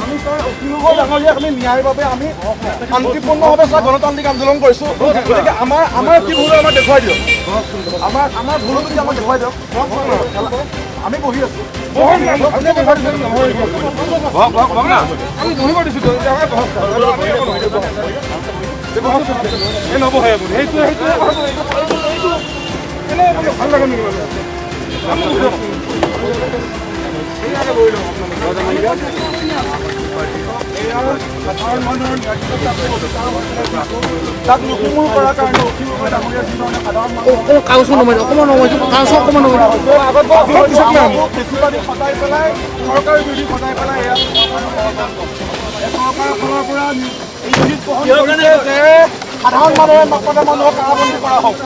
আমি ন্যায়ৰ বাবে আমি শান্তিপূৰ্ণভাৱে গণতান্ত্ৰিক আন্দোলন কৰিছোঁ। গতিকে আমাৰ কি ভুল আমাক দেখুৱাই দিয়ক। আমাৰ ভুল যদি আমাক দেখুৱাই দিয়ক। আমি বহি আছোঁ। নবহে আপুনি ভাল লাগে নেকি তাক নুকুমুৰ কৰাৰ কাৰণে খেতিবাতি সদাই পেলাই চৰকাৰী বিধি সদাই পেলাই এয়া চৰকাৰৰ ফালৰ পৰা যে সাধাৰণ মানুহৰ মানুহক কাৰাবন্দী কৰা হওক।